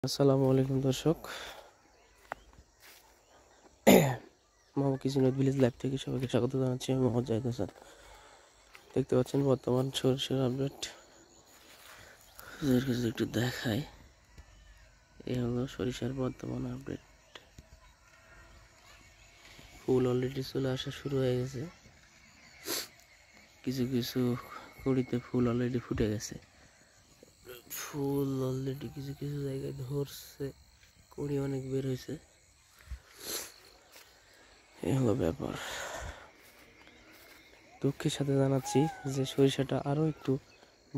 আসসালামু আলাইকুম দর্শক, Mohammad kitchen with village live থেকে সবাইকে স্বাগত জানাচ্ছি। আমি মোহাম্মদ জাহিদ হাসান। দেখতে পাচ্ছেন বর্তমান সরিষার আপডেট। একটু দেখাই, এই হলো সরিষার বর্তমান আপডেট। ফুল অলরেডি চলে আসা শুরু হয়ে গেছে, কিছু কিছু কুড়িতে ফুল অলরেডি ফুটে গেছে। ফুল অলরেডি কিছু কিছু জায়গায় ধরছে, কুড়ি অনেক বের হয়েছে। এই হলো ব্যাপার। দুঃখের সাথে জানাচ্ছি যে সরিষাটা আরও একটু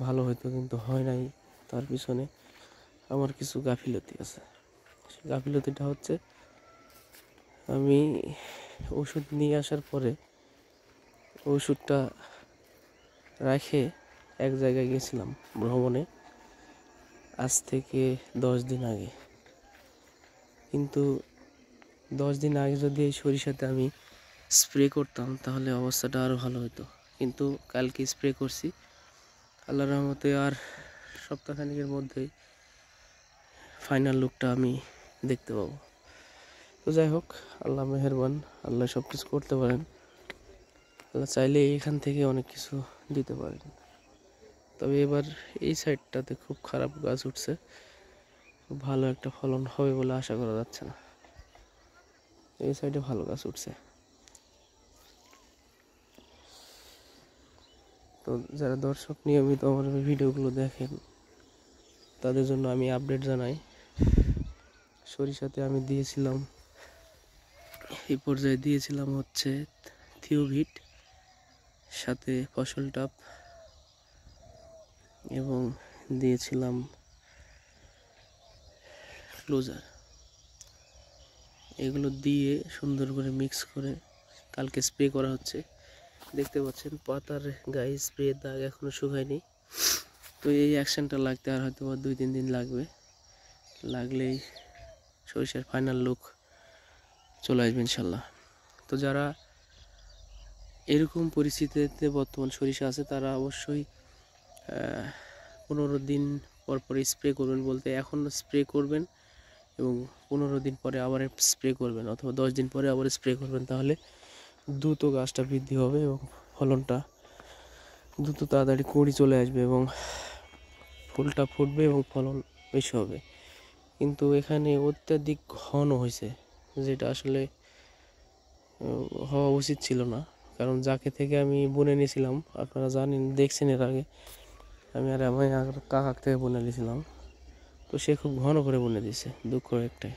ভালো হতো, কিন্তু হয় নাই। তার পিছনে আমার কিছু গাফিলতি আছে। সেই গাফিলতিটা হচ্ছে, আমি ওষুধ নিয়ে আসার পরে ওষুধটা রেখে এক জায়গায় গেছিলাম ভ্রমণে, আজ থেকে 10 দিন আগে। কিন্তু 10 দিন আগে যদি এই সরিষাতে আমি স্প্রে করতাম তাহলে অবস্থাটা আরও ভালো হতো। কিন্তু কালকে স্প্রে করছি, আল্লাহর রহমতে আর সপ্তাহখানেকের মধ্যেই ফাইনাল লুকটা আমি দেখতে পাবো। তো যাই হোক, আল্লাহ মেহেরবান, আল্লাহ সব কিছু করতে পারেন। আল্লাহ চাইলে এখান থেকে অনেক কিছু দিতে পারেন। তবে এবার এই সাইডটাতে খুব খারাপ গাছ উঠছে, খুব ভালো একটা ফলন হবে বলে আশা করা যাচ্ছে না। এই সাইডে ভালো গাছ উঠছে। তো যারা দর্শক নিয়মিত আমার ভিডিওগুলো দেখেন, তাদের জন্য আমি আপডেট জানাই। সরিষাতে আমি দিয়েছিলাম, এই পর্যায়ে দিয়েছিলাম হচ্ছে থিওভিট, সাথে ফসল টপ, এবং দিয়েছিলাম ক্লোজার। এগুলো দিয়ে সুন্দর করে মিক্স করে কালকে স্প্রে করা হচ্ছে। দেখতে পাচ্ছেন পাতার গায়ে স্প্রে দাগ এখনো শুকায়নি। তো এই অ্যাকশনটা লাগতে আর হয়তো 2-3 দিন লাগবে। লাগলেই সরিষার ফাইনাল লুক চলে আসবে ইনশাল্লাহ। তো যারা এরকম পরিস্থিতিতে বর্তমান সরিষা আছে, তারা অবশ্যই 15 দিন পর পর স্প্রে করবেন। বলতে এখন স্প্রে করবেন এবং 15 দিন পরে আবার স্প্রে করবেন, অথবা 10 দিন পরে আবার স্প্রে করবেন। তাহলে দ্রুত গাছটা বৃদ্ধি হবে এবং ফলনটা দ্রুত তাড়াতাড়ি কুঁড়ি চলে আসবে এবং ফুলটা ফুটবে এবং ফলন বেশি হবে। কিন্তু এখানে অত্যাধিক ঘন হয়েছে, যেটা আসলে হওয়া উচিত ছিল না। কারণ যাকে থেকে আমি বুনে নিয়েছিলাম, আপনারা জানেন, দেখছেন এর আগে আমি কাকার থেকে বুনে নিয়েছিলাম। তো সে খুব ঘন করে বুনে দিয়েছে, দুঃখ একটাই।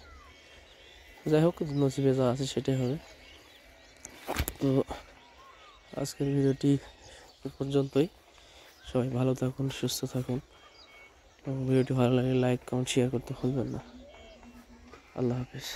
যাই হোক, নসিবে যা আছে সেটাই হবে। তো আজকের ভিডিওটি এ পর্যন্তই। সবাই ভালো থাকুন, সুস্থ থাকুন, এবং ভিডিওটি ভালো লাগলে লাইক, কমেন্ট, শেয়ার করতে ভুলবেন না। আল্লাহ হাফেজ।